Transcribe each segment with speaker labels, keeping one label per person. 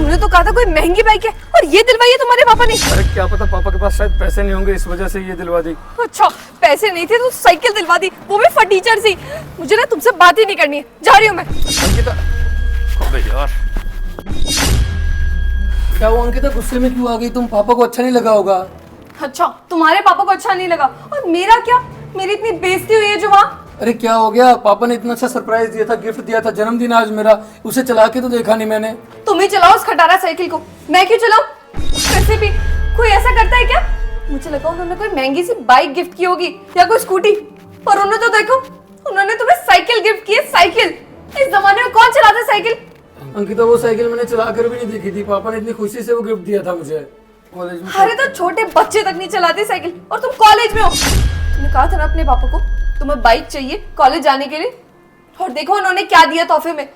Speaker 1: तुमने तो कहा था कोई महंगी बाइक है और ये दिलवाई है तुम्हारे पापा ने।
Speaker 2: अरे क्या पता, पापा के पास शायद पैसे नहीं होंगे, इस वजह से ये दिलवा दी।
Speaker 1: अच्छा पैसे नहीं थे तो साइकिल दिलवा दी, वो भी फटीचर सी। मुझे ना तुमसे बात ही नहीं करनी है, जा रही हूँ मैं।
Speaker 2: अंकिता, अबे यार
Speaker 3: क्या वो अंकिता गुस्से में क्यों आ गई? तुम पापा को अच्छा नहीं लगा होगा।
Speaker 1: अच्छा तुम्हारे पापा को अच्छा नहीं लगा और मेरा क्या? मेरी इतनी बेइज्जती हुई है जो वहाँ।
Speaker 3: अरे क्या हो गया? पापा ने इतना अच्छा सरप्राइज दिया था, गिफ्ट दिया था, जन्मदिन आज मेरा, उसे चला के तो देखा नहीं मैंने।
Speaker 1: तुम ही चलाओ उस खटारा साइकिल को, मैं क्यों चलाऊं? वैसे भी कोई ऐसा करता है क्या? मुझे लगा उन्होंने कोई महंगी सी बाइक गिफ्ट की होगी या कोई स्कूटी, पर उन्होंने तो देखो उन्होंने तुम्हें साइकिल गिफ्ट की है। साइकिल इस जमाने में कौन चलाता है साइकिल?
Speaker 3: अंकिता वो साइकिल मैंने चला कर भी नहीं देखी थी, पापा ने इतनी खुशी से वो गिफ्ट दिया था मुझे कॉलेज में।
Speaker 1: अरे तो छोटे बच्चे तक नहीं चलाते साइकिल और तुम कॉलेज में हो। तुमने कहा था ना अपने पापा को तुम्हें बाइक चाहिए कॉलेज जाने के लिए, और देखो उन्होंने क्या दिया तोहफे में।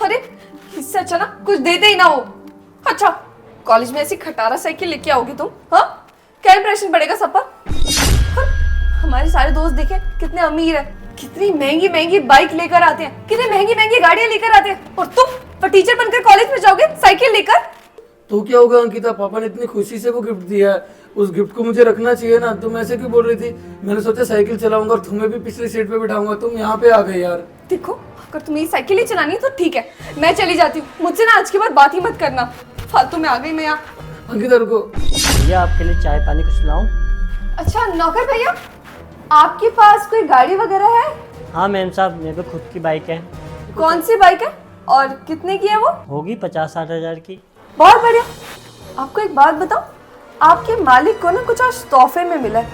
Speaker 1: अरे इससे अच्छा ना कुछ देते ही ना हो। अच्छा कॉलेज में ऐसी खटारा साइकिल लेके आओगी तुम? हाँ क्या इंप्रेशन पड़ेगा सब पर? हाँ, हमारे सारे दोस्त देखे कितने अमीर है, कितनी महंगी महंगी बाइक लेकर आते हैं, कितनी महंगी महंगी गाड़ियां लेकर आते हैं, और तुम टीचर बनकर कॉलेज में जाओगे साइकिल लेकर।
Speaker 3: तो क्या होगा अंकिता, पापा ने इतनी खुशी से वो गिफ्ट दिया है, उस गिफ्ट को मुझे रखना चाहिए ना। तुम ऐसे क्यों बोल रही थी? मैंने सोचा साइकिल चलाऊंगा और तुम्हें भी पिछली सीट पे बिठाऊंगा, तुम यहाँ पे आ गई यार।
Speaker 1: देखो अगर तुम्हें साइकिल ही चलानी है तो ठीक है, मैं चली जाती हूँ। मुझसे ना आज के बाद बात ही मत करना, फालतू में आ गई मैं यहाँ।
Speaker 3: अंकिता रुको।
Speaker 4: भैया आपके लिए चाय पानी कुछ लाऊं?
Speaker 1: अच्छा नौकर भैया, आपके पास कोई गाड़ी वगैरह है?
Speaker 4: हाँ मैम साहब, मेरे पे खुद की बाइक है।
Speaker 1: कौन सी बाइक है और कितने की है वो?
Speaker 4: होगी 50-60 हज़ार की।
Speaker 1: बहुत बढ़िया। आपको एक बात बताओ, आपके मालिक को ना कुछ आज तोहफे में मिला है,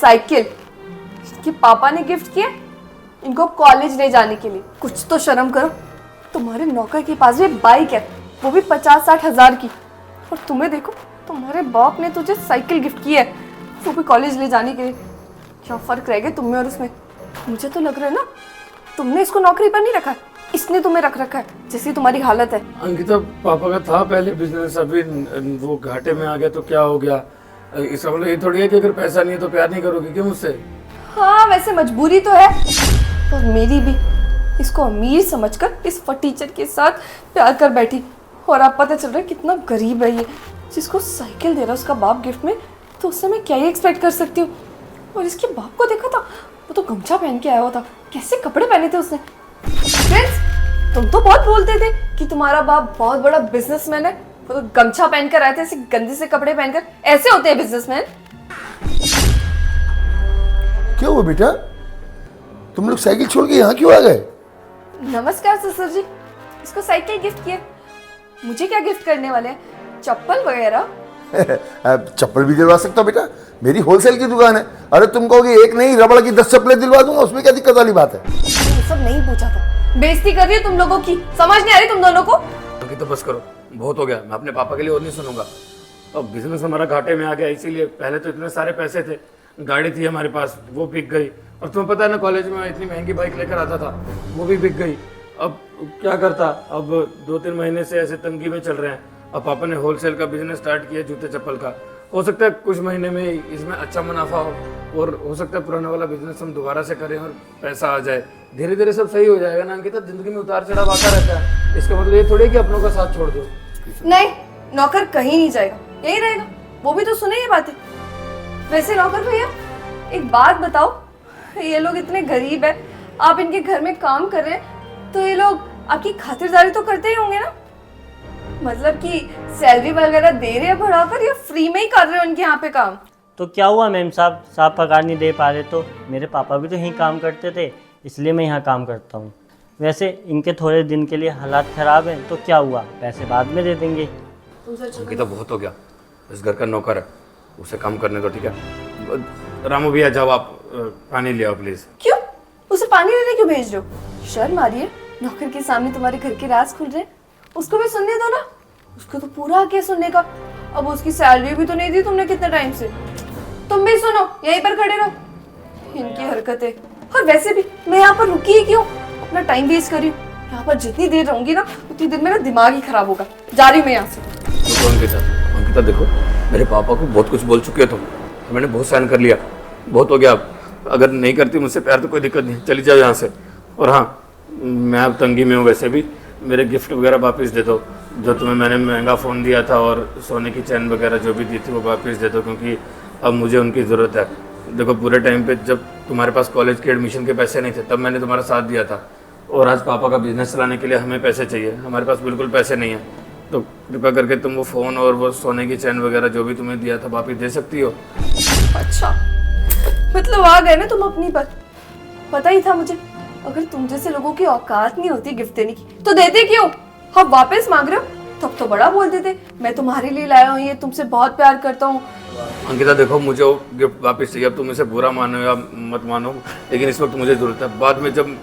Speaker 1: साइकिल। इनके पापा ने गिफ्ट किया इनको कॉलेज ले जाने के लिए। कुछ तो शर्म करो, तुम्हारे नौकर के पास भी बाइक है, वो भी 50-60 हज़ार की, और तुम्हें देखो तुम्हारे बाप ने तुझे साइकिल गिफ्ट की है, वो भी कॉलेज ले जाने के लिए। क्या फर्क रह गया तुम में और उसमें? मुझे तो लग रहा है ना तुमने इसको नौकरी पर नहीं रखा है, इसने तुम्हें रख रखा है, जैसी तुम्हारी हालत है।
Speaker 3: अंकिता पापा का था पहले बिजनेस, अभी वो घाटे में आ गया तो क्या हो गया? इसका मतलब ये थोड़ी है कि अगर पैसा नहीं है तो प्यार नहीं करोगी क्या मुझसे?
Speaker 1: हाँ वैसे मजबूरी तो है, पर मेरी भी। इसको अमीर समझकर इस फटीचर के साथ प्यार कर बैठी, और अब पता चल रहा है कितना गरीब है ये, जिसको साइकिल दे रहा है उसका बाप गिफ्ट में, तो उससे मैं क्या ही एक्सपेक्ट कर सकती हूँ। और इसके बाप को देखा था, वो तो गमछा पहन के आया हुआ था, कैसे कपड़े पहने थे उसने। फ्रेंड्स तुम तो बहुत बोलते थे कि तुम्हारा बाप बहुत बड़ा बिजनेसमैन है, वो तो गमछा पहनकर आए थे, ऐसे गंदे से कपड़े पहनकर। ऐसे होते हैं बिजनेसमैन।
Speaker 5: क्या हुआ बेटा, तुम लोग साइकिल छोड़ के यहाँ क्यों आ गए?
Speaker 1: नमस्कार ससुर जी, इसको साइकिल गिफ्ट किए। मुझे क्या गिफ्ट करने वाले हैं? चप्पल वगैरह?
Speaker 5: चप्पल भी दिलवा सकता हूँ बेटा, मेरी होलसेल की दुकान है। अरे तुम कहोगे एक नहीं रबड़ की 10 चप्पलें दिलवा दूंगा, उसमें क्या दिक्कत वाली बात है?
Speaker 1: ये सब नहीं पूछा था, बेइज्जती कर रही हो तुम लोगों की, समझ नहीं आ रही तुम दोनों को?
Speaker 2: अंकिता बस करो, बहुत हो गया, मैं अपने पापा के लिए और नहीं सुनूंगा। अब बिजनेस हमारा घाटे में आ गया, इसीलिए पहले तो इतने सारे पैसे थे, गाड़ी थी हमारे पास, वो बिक गई, और तुम्हें पता है ना कॉलेज में इतनी महंगी बाइक लेकर आता था, वो भी बिक गई। अब क्या करता? अब 2-3 महीने से ऐसे तंगी में चल रहे हैं। अब पापा ने होलसेल का बिजनेस स्टार्ट किया जूते चप्पल का, हो सकता है कुछ महीने में इसमें अच्छा मुनाफा हो, और हो सकता है पुराना वाला बिजनेस हम दोबारा से करें और पैसा आ जाए। धीरे धीरे सब सही हो जाएगा ना अंकिता, जिंदगी में उतार चढ़ाव आता रहता है, इसका मतलब ये थोड़ी है कि अपनों का साथ छोड़ दो।
Speaker 1: नहीं, नौकर कहीं नहीं जाएगा, यही रहेगा, वो भी तो सुने ये बातें। वैसे नौकर भैया एक बात बताओ, ये लोग इतने गरीब है, आप इनके घर में काम कर रहे हैं, तो ये लोग आपकी खातिरदारी तो करते ही होंगे ना? मतलब कि सैलरी वगैरह दे रहे हैं बढ़ाकर, या फ्री में ही कर रहे हो उनके यहाँ पे काम?
Speaker 4: तो क्या हुआ मैम साहब, साहब पगार नहीं दे पा रहे तो? मेरे पापा भी तो यहीं काम करते थे, इसलिए मैं यहाँ काम करता हूँ। वैसे इनके थोड़े दिन के लिए हालात ख़राब हैं तो क्या हुआ, पैसे बाद में दे देंगे।
Speaker 2: अंकिता बहुत हो गया, इस घर का नौकर है, उसे काम करने दो, ठीक है? रामू भैया जाओ आप पानी ले आओ प्लीज।
Speaker 1: क्यों उसे पानी लेने क्यों भेज रहे हो? शर्म आ रही है? नौकर के सामने तुम्हारे घर के राज खुल रहे हैं, उसको भी सुनने दो ना, उसको तो पूरा हक है सुनने का। अब उसकी सैलरी भी तो नहीं दी तुमने कितने टाइम से, तुम भी सुनो, यहीं पर खड़े रहो। इनकी हरकतें। और वैसे भी मैं यहाँ पर रुकी ही क्यों, अपना टाइम वेस्ट करी हूँ। यहाँ पर जितनी देर रहूंगी ना उतनी देर मेरा दिमाग ही खराब होगा। जा रही हूँ मैं यहाँ से।
Speaker 2: देखो अंकिता देखो, मेरे पापा को बहुत कुछ बोल चुके हो तुम, मैंने बहुत सहन कर लिया, बहुत हो गया। अगर नहीं करती मुझसे प्यार तो कोई दिक्कत नहीं, चली जाओ यहाँ से। और हाँ, मैं अब तंगी में हूँ, वैसे भी मेरे गिफ्ट वगैरह वापस दे दो, जो तुम्हें मैंने महंगा फ़ोन दिया था और सोने की चैन वगैरह जो भी दी थी वो वापस दे दो, क्योंकि अब मुझे उनकी ज़रूरत है। देखो पूरे टाइम पे जब तुम्हारे पास कॉलेज के एडमिशन के पैसे नहीं थे तब मैंने तुम्हारा साथ दिया था, और आज पापा का बिजनेस चलाने के लिए हमें पैसे चाहिए, हमारे पास बिल्कुल पैसे नहीं है। तो कृपया करके तुम वो फ़ोन और वो सोने की चैन वगैरह जो भी तुम्हें दिया था वापस दे सकती हो।
Speaker 1: अच्छा, मतलब आ गए ना तुम अपनी पर। पता ही था मुझे, अगर तुम जैसे लोगों की औकात नहीं होती गिफ्ट देने की तो देते क्यों? आप वापस मांग रहे हो तब तो बड़ा बोल देते, मैं तुम्हारे लिए लाया हूँ, ये तुमसे बहुत प्यार करता हूँ।
Speaker 2: अंकिता देखो, मुझे वो गिफ्ट वापस चाहिए। अब तुम इसे बुरा मानो या मत मानो, लेकिन इस वक्त मुझे ज़रूरत है। बाद में जब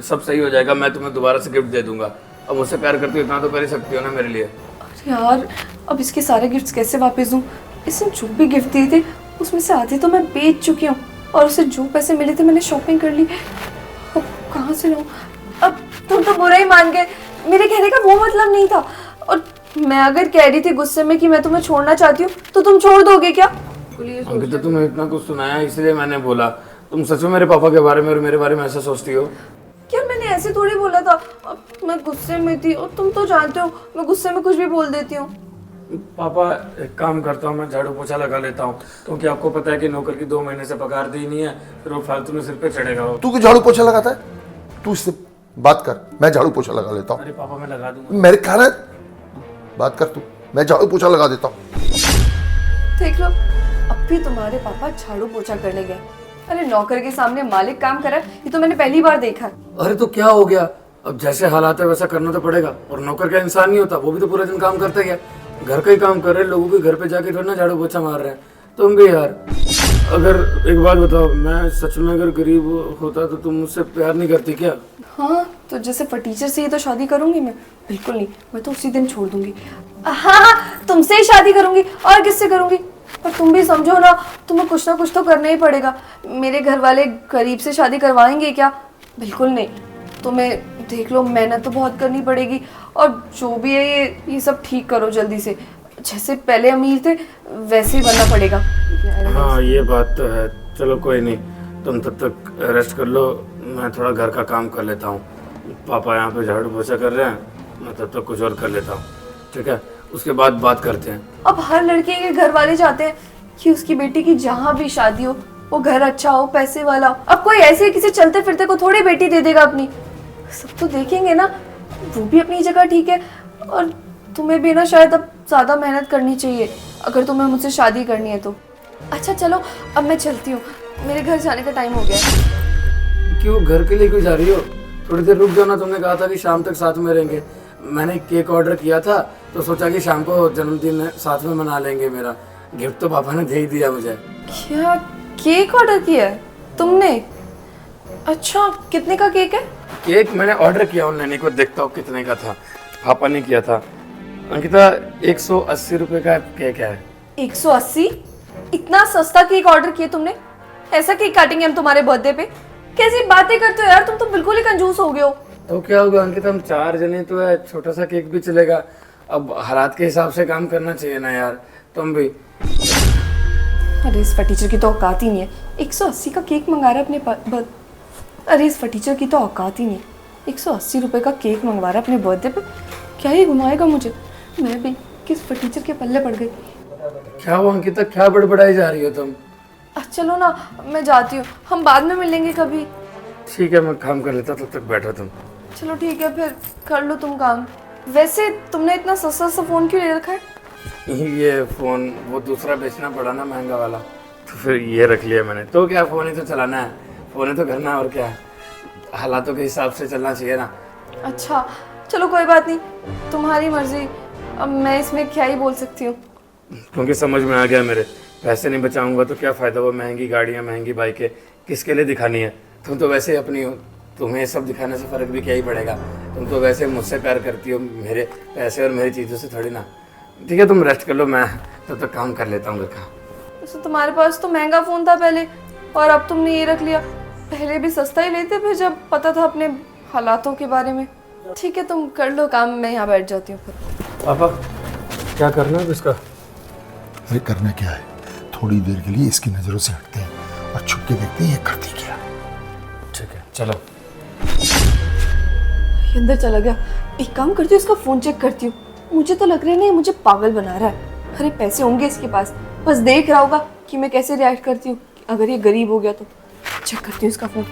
Speaker 2: सब सही हो जाएगा मैं तुम्हें दोबारा से गिफ्ट दे दूंगा। अब मुझसे प्यार करती हो इतना तो कर ही सकती हो ना मेरे लिए।
Speaker 1: अरे यार, अब इसके सारे गिफ्ट्स कैसे वापस दूँ? इसने जो भी गिफ्ट दिए थे उसमें से आधे तो मैं बेच चुकी हूँ, और उसे जो पैसे मिले थे मैंने शॉपिंग कर ली। अब कहाँ से लाऊं? अब तुम तो बुरा ही मान गए, मेरे कहने का वो मतलब नहीं था। और मैं अगर कह रही थी गुस्से में कि मैं तुम्हें छोड़ना चाहती हूँ तो तुम छोड़ दोगे क्या?
Speaker 2: अंकिता तुम्हें इतना कुछ सुनाया इसलिए मैंने बोला। तुम सच में मेरे पापा के बारे में और मेरे बारे में ऐसा सोचती हो?
Speaker 1: क्या मैंने ऐसे थोड़ी बोला था, अब मैं गुस्से में थी और तुम तो जानते हो मैं गुस्से में कुछ भी बोल देती हूँ।
Speaker 2: पापा एक काम करता हूँ, मैं झाड़ू पोछा लगा लेता हूँ, क्योंकि आपको पता है कि नौकर की 2 महीने से पगार दी नहीं है, फिर वो फालतू में सिर पे चढ़ेगा वो।
Speaker 5: तू क्यों झाड़ू पोछा लगाता है? तू इससे बात कर, मैं झाड़ू पोछा लगा लेता हूँ।
Speaker 2: अरे पापा मैं लगा दूंगा।
Speaker 5: मेरे कह रहा है बात कर तू, मैं झाड़ू पोछा लगा देता हूँ।
Speaker 1: देख लो, अब भी तुम्हारे पापा झाड़ू पोछा करने गए। अरे नौकर के सामने मालिक काम कर रहा है, ये तो मैंने पहली बार देखा है।
Speaker 3: अरे तो क्या हो गया, अब जैसे हालात है वैसा करना तो पड़ेगा। और नौकर का इंसान नहीं होता, वो भी तो पूरा दिन काम करता ही है, घर का ही काम कर रहे हैं, लोगों के घर पे जाके थोड़ा ना झाड़ू पोछा मार रहे हैं। तुम भी यार, अगर एक बात बताओ, मैं सच में अगर गरीब होता तो तुम मुझसे प्यार नहीं करती क्या?
Speaker 1: हाँ, तो जैसे फटीचर से ही तो शादी करूंगी मैं? बिल्कुल नहीं, मैं तो उसी दिन छोड़ दूंगी। हाँ, तुमसे ही शादी करूंगी, और किससे करूंगी? पर तुम भी समझो ना, तुम्हें कुछ ना कुछ तो करना ही पड़ेगा। मेरे घर वाले गरीब से शादी करवाएंगे क्या? बिल्कुल नहीं। तुम्हें देख लो, मेहनत तो बहुत करनी पड़ेगी, और जो भी है ये सब ठीक करो जल्दी से। जैसे पहले अमीर थे वैसे ही बनना पड़ेगा।
Speaker 2: हाँ ये बात तो है। चलो कोई नहीं, तुम तब तक रेस्ट कर लो, मैं थोड़ा घर का काम कर लेता हूँ। पापा यहाँ पे झाड़ू पोछा कर रहे हैं, मैं तब तक कुछ और कर लेता हूँ, ठीक है? उसके बाद बात करते हैं।
Speaker 1: अब हर लड़के के घर वाले चाहते हैं कि उसकी बेटी की जहाँ भी शादी हो वो घर अच्छा हो, पैसे वाला हो। अब कोई ऐसे किसी चलते फिरते को थोड़ी बेटी दे देगा अपनी। सब तो देखेंगे ना, वो भी अपनी जगह ठीक है, और तुम्हें भी ना शायद अब ज़्यादा मेहनत करनी चाहिए अगर तुम्हें मुझसे शादी करनी है तो। अच्छा चलो, अब मैं चलती हूँ, मेरे घर जाने का टाइम हो गया है।
Speaker 3: क्यों, घर के लिए क्यों जा रही हो? थोड़ी देर रुक जाओ ना, तुमने कहा था कि शाम तक साथ में रहेंगे। मैंने केक ऑर्डर किया था तो सोचा कि शाम को जन्मदिन साथ में मना लेंगे मेरा। गिफ्ट तो पापा ने दे ही दिया मुझे।
Speaker 1: क्या केक ऑर्डर किया है तुमने? अच्छा, कितने का केक है?
Speaker 2: केक मैंने ऑर्डर किया ऑनलाइन, एक बार देखता हूँ कितने का था। पापा ने किया था। अंकिता 180 रुपये का केक है।
Speaker 1: 180? इतना सस्ता केक ऑर्डर किया तुमने? ऐसा केक काटेंगे हम तुम्हारे बर्थडे पे? कैसी बातें करते हो यार, तुम तो बिल्कुल ही कंजूस हो गए हो।
Speaker 3: तो क्या होगा अंकिता, हम 4 जने तो है, छोटा सा केक भी चलेगा। अब हालात के हिसाब से काम करना चाहिए ना यार, तुम भी।
Speaker 1: अरे इस फटीचर की तो औकात ही नहीं है, 180 का केक मंगा रहा है अपने अरे इस फटीचर की तो औकात ही नहीं है, 180 रुपये का केक मंगवा रहा है अपने बर्थडे पे। क्या ही घुमाएगा मुझे? मैं भी किस फटीचर के पल्ले पड़ गई।
Speaker 3: क्या हुआ अंकिता, क्या बड़बड़ाई जा रही हो तुम?
Speaker 1: चलो ना, मैं जाती हूँ, हम बाद में मिलेंगे कभी।
Speaker 2: ठीक है, मैं काम कर लेता, तब तक बैठो तुम।
Speaker 1: चलो ठीक है, फिर कर लो तुम काम। वैसे तुमने इतना सस्ता सा फ़ोन क्यों ले रखा है?
Speaker 2: ये फ़ोन वो दूसरा बेचना पड़ा ना महंगा वाला, तो फिर ये रख लिया मैंने। तो क्या, फ़ोन ही तो चलाना है, फ़ोन ही तो करना है, और क्या है, हालातों के हिसाब से चलना चाहिए ना।
Speaker 1: अच्छा चलो कोई बात नहीं, तुम्हारी मर्जी। अब मैं इसमें क्या ही बोल सकती हूँ।
Speaker 2: क्योंकि समझ में आ गया मेरे, पैसे नहीं बचाऊंगा तो क्या फ़ायदा। वो महंगी गाड़ियाँ, महंगी बाइकें किसके लिए दिखानी है? तुम तो वैसे ही अपनी हो, तुम्हें ये सब दिखाने से फ़र्क भी क्या ही पड़ेगा। तुम तो वैसे मुझसे प्यार करती हो, मेरे पैसे और मेरी चीज़ों से थोड़ी ना। ठीक है, तुम रेस्ट कर लो, मैं तब तक काम कर लेता हूँ घर का।
Speaker 1: वैसे तुम्हारे पास तो महंगा फ़ोन था पहले, और अब तुमने ये रख लिया। पहले भी सस्ता ही लेते फिर जब पता था अपने हालातों के बारे में। ठीक है, तुम कर लो काम, मैं यहाँ बैठ जाती हूँ फिर।
Speaker 2: पापा क्या करना है इसका?
Speaker 5: अरे करना क्या है, थोड़ी देर के लिए इसकी नज़रों से हटते हैं और छुप के देखते हैं ये करती क्या।
Speaker 2: ठीक है चलो।
Speaker 1: अंदर चला गया, एक काम करती हूँ, इसका फोन चेक करती हूँ। मुझे तो लग रहा है ना ये मुझे पागल बना रहा है। अरे पैसे होंगे इसके पास, बस देख रहा होगा कि मैं कैसे रिएक्ट करती हूँ। अगर ये गरीब हो गया तो चेक करती हूँ इसका फोन।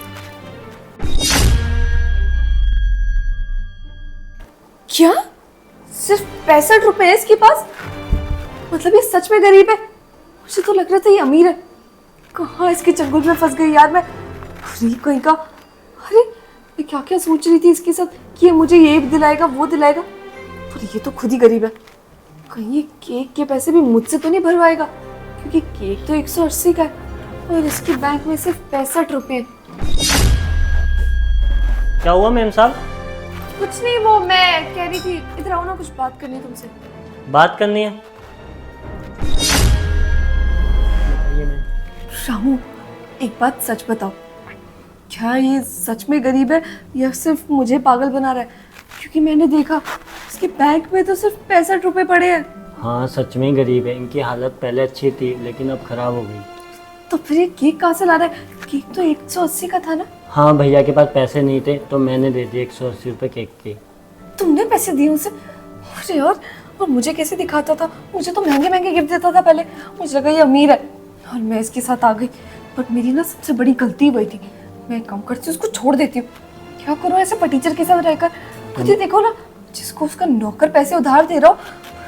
Speaker 1: क्या सिर्फ 65 रुपए है इसके पास? मतलब ये सच में गरीब है? मुझे तो लग रहा था ये अमीर है। कहाँ इसके चंगुल में फंस गई यार मैं। अरे कहीं का, अरे मैं क्या क्या सोच रही थी इसके साथ कि ये मुझे ये दिलाएगा वो दिलाएगा, पर ये तो खुद ही गरीब है। कहीं ये केक के पैसे भी मुझसे तो नहीं भरवाएगा, क्योंकि केक तो 180 का है और इसके बैंक में सिर्फ 65 रुपए हैं।
Speaker 4: क्या हुआ मेम साहब?
Speaker 1: कुछ नहीं, वो मैं कह रही थी इधर आओ ना, कुछ बात करनी है तुमसे।
Speaker 4: बात करनी है? बताइए मैम।
Speaker 1: रामू, एक बात सच बताओ, क्या ये सच में गरीब है या सिर्फ मुझे पागल बना रहा है? क्योंकि मैंने देखा इसके बैंक में तो सिर्फ 65 रुपए पड़े हैं।
Speaker 4: हाँ सच में गरीब है। इनकी हालत पहले अच्छी थी लेकिन अब खराब हो गई।
Speaker 1: तो फिर ये केक कहाँ से ला रहा है? केक तो 180 का था ना?
Speaker 4: हाँ भैया के पास पैसे नहीं थे तो मैंने दे दिए 180 रुपये केक के।
Speaker 1: तुमने पैसे दिए उसे? अरे यार, और मुझे कैसे दिखाता था? मुझे तो महंगे महंगे गिफ्ट देता था पहले। मुझे लगा ये अमीर है और मैं इसके साथ आ गई। बट मेरी ना सबसे बड़ी गलती वही थी। मैं एक काम करती हूँ, उसको छोड़ देती हूँ। क्या करूँ ऐसे पटीचर के साथ रहकर? खुद ही देखो ना, जिसको उसका नौकर पैसे उधार दे रहा हो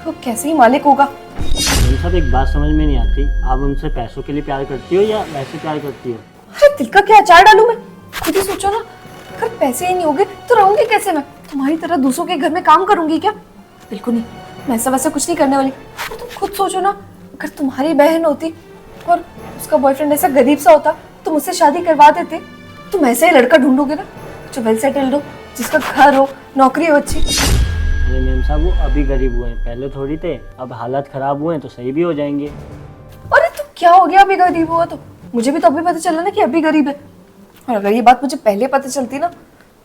Speaker 1: वो कैसे ही मालिक होगा।
Speaker 4: मेम साहब एक बात समझ में नहीं आती, आप उनसे पैसों के लिए प्यार करती हो या वैसे प्यार करती हो?
Speaker 1: अरे दिल का क्या अचार डालूं मैं? खुद ही सोचो ना, अगर पैसे ही नहीं होंगे तो रहूंगी कैसे मैं? तुम्हारी तरह दूसरों के घर में काम करूंगी क्या? बिल्कुल नहीं, मैं ऐसा वैसा कुछ नहीं करने वाली। और तुम खुद सोचो ना, अगर तुम्हारी बहन होती और उसका बॉयफ्रेंड ऐसा गरीब सा होता तो मुझसे शादी करवा देते। तुम ऐसा ही लड़का ढूंढोगे ना जो वेल सेटल्ड हो, जिसका घर हो, नौकरी हो अच्छी।
Speaker 4: अरे मेम साहब वो अभी गरीब हुए हैं, पहले थोड़ी थे। अब हालात खराब हुए हैं तो सही भी हो जाएंगे।
Speaker 1: अरे तो क्या हो गया अभी गरीब हुआ तो? मुझे भी तो अभी पता चला ना कि अभी गरीब है। और अगर ये बात मुझे पहले पता चलती ना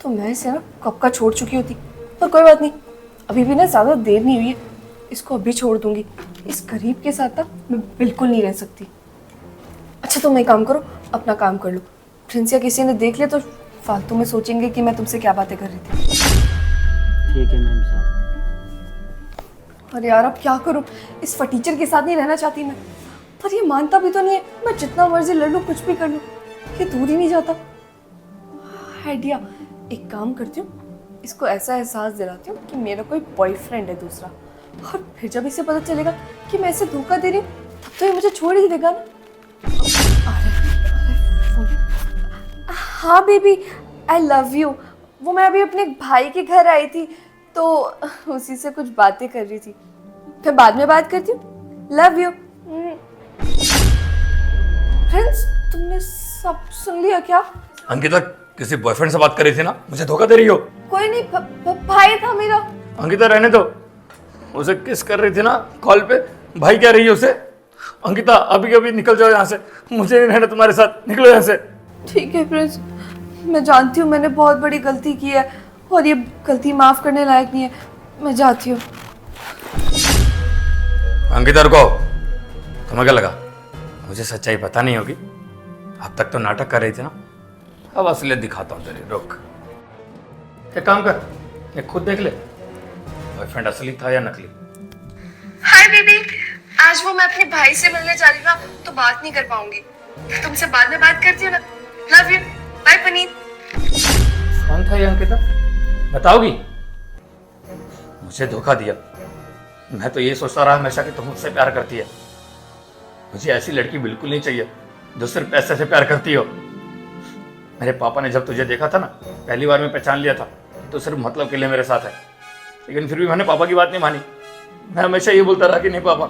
Speaker 1: तो मैं इसे ना कब का छोड़ चुकी होती। पर कोई बात नहीं, अभी भी ना ज़्यादा देर नहीं हुई है। इसको अभी छोड़ दूंगी। इस गरीब के साथ ना मैं बिल्कुल नहीं रह सकती। अच्छा तुम एक काम करो, अपना काम कर लो। प्रिंस या किसी ने देख लिया तो फालतू में सोचेंगे कि मैं तुमसे क्या बातें कर रही थी।
Speaker 4: ठीक है मेम साहब।
Speaker 1: अरे यार अब क्या करूं? इस फटीचर के साथ नहीं रहना चाहती मैं, पर ये मानता भी तो नहीं है। मैं जितना मर्जी लड़ लूं, कुछ भी कर लूं, ये दूर ही नहीं जाता। आइडिया, एक काम करती हूँ, इसको ऐसा एहसास दिलाती हूँ कि मेरा कोई बॉयफ्रेंड है दूसरा। और फिर जब इसे पता चलेगा कि मैं इसे धोखा दे रही हूँ तब तो ये मुझे छोड़ ही देगा ना। हाँ बेबी, आई लव यू। वो मैं अभी अपने भाई के घर आई थी तो उसी से कुछ बातें कर रही थी। फिर बाद में बात करती हूँ। Love you. फ्रेंड्स, तुमने सब सुन लिया क्या?
Speaker 2: अंकिता किसी बॉयफ्रेंड से बात कर रही थी ना, मुझे धोखा दे रही हो?
Speaker 1: कोई नहीं, भाई था मेरा।
Speaker 2: अंकिता रहने दो, उसे किस कर रही थी ना कॉल पे, भाई कह रही है उसे। अंकिता अभी अभी निकल जाओ यहाँ से, मुझे नहीं रहना तुम्हारे साथ, निकलो यहाँ से।
Speaker 1: ठीक है प्रिंस, मैं जानती हूँ मैंने बहुत बड़ी गलती की है और ये गलती माफ करने लायक नहीं है। मैं जाती हूँ।
Speaker 2: अंकिता रुको, तुम्हें क्या लगा मुझे सच्चाई पता नहीं होगी? अब तक तो नाटक कर रही थी ना, अब असलियत दिखाता हूँ तेरी। रुक, एक काम कर, ये खुद देख ले बॉयफ्रेंड असली था या नकली।
Speaker 1: हाय बेबी, आज वो मैं अपने भाई से मिलने जा रही हूँ ना तो बात नहीं कर पाऊंगी। तुमसे बाद में बात करती हूँ ना। Love you, bye Puneet.
Speaker 2: कौन था ये अंकिता, बताओगी? मुझे धोखा दिया। मैं तो ये सोचता रहा हमेशा कि तुम मुझसे प्यार करती है। मुझे ऐसी लड़की बिल्कुल नहीं चाहिए जो सिर्फ पैसे से प्यार करती हो। मेरे पापा ने जब तुझे देखा था ना, पहली बार में पहचान लिया था तो सिर्फ मतलब के लिए मेरे साथ है। लेकिन फिर भी मैंने पापा की बात नहीं मानी। मैं हमेशा ये बोलता रहा कि नहीं पापा,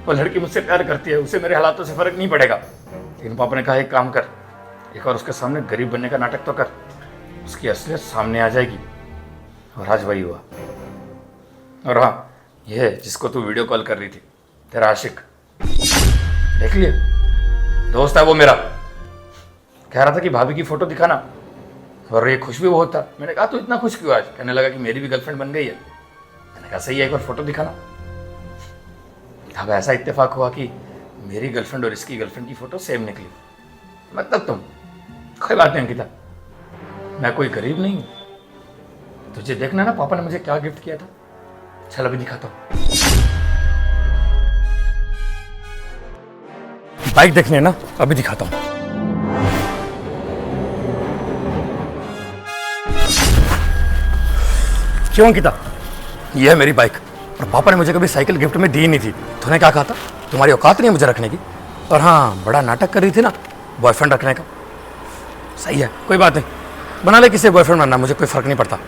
Speaker 2: वो लड़की मुझसे प्यार करती है, उसे मेरे हालातों से फर्क नहीं पड़ेगा। लेकिन पापा ने कहा एक काम कर, एक और उसके सामने गरीब बनने का नाटक तो कर, उसकी असलियत सामने आ जाएगी। और आज वही हुआ। और हाँ, ये जिसको तू वीडियो कॉल कर रही थी, तेरा आशिक, देख लिए, दोस्त है वो मेरा। कह रहा था कि भाभी की फोटो दिखाना, और ये खुश भी बहुत था। मैंने कहा तू इतना खुश क्यों आज? कहने लगा कि मेरी भी गर्लफ्रेंड बन गई है। मैंने कहा सही है, एक बार फोटो दिखाना। अब ऐसा इत्तेफाक हुआ कि मेरी गर्लफ्रेंड और इसकी गर्लफ्रेंड की फोटो सेम निकली। मतलब तुम, कोई बात नहीं अंकिता, मैं कोई गरीब नहीं हूँ, तुझे देखना ना पापा ने मुझे क्या गिफ्ट किया था। चल अभी दिखाता हूँ। बाइक देखनी है ना, अभी दिखाता हूँ। क्यों अंकिता, ये है मेरी बाइक। और पापा ने मुझे कभी साइकिल गिफ्ट में दी नहीं थी। तूने क्या कहा था, तुम्हारी औकात नहीं है मुझे रखने की। और हाँ, बड़ा नाटक कर रही थी ना बॉयफ्रेंड रखने का। सही है, कोई बात नहीं, बना ले किसी बॉयफ्रेंड बनना, मुझे कोई फर्क नहीं पड़ता।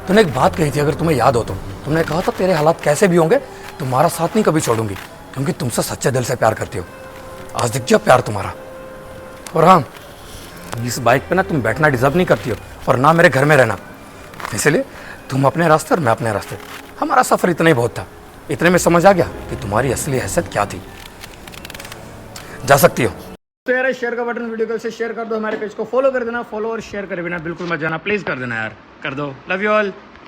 Speaker 2: तूने एक बात कही थी, अगर तुम्हें याद हो तो, तुमने कहा था तेरे हालात कैसे भी होंगे तुम्हारा साथ नहीं कभी छोड़ूंगी, क्योंकि तुमसे सच्चे दिल से प्यार करती हो। आज दिख गया प्यार तुम्हारा। और हाँ, इस बाइक पे ना तुम बैठना डिजर्व नहीं करती हो, और ना मेरे घर में रहना। इसलिए तुम अपने रास्ते और मैं अपने रास्ते। हमारा सफर इतना ही बहुत था। इतने में समझ आ गया कि तुम्हारी असली हैसियत क्या थी। जा सकती हो। तो यार शेयर का बटन वीडियो को से शेयर कर दो, हमारे पेज को फॉलो कर देना, फॉलो और शेयर करे बिना बिल्कुल मत जाना, प्लीज कर देना यार, कर दो। Love you all.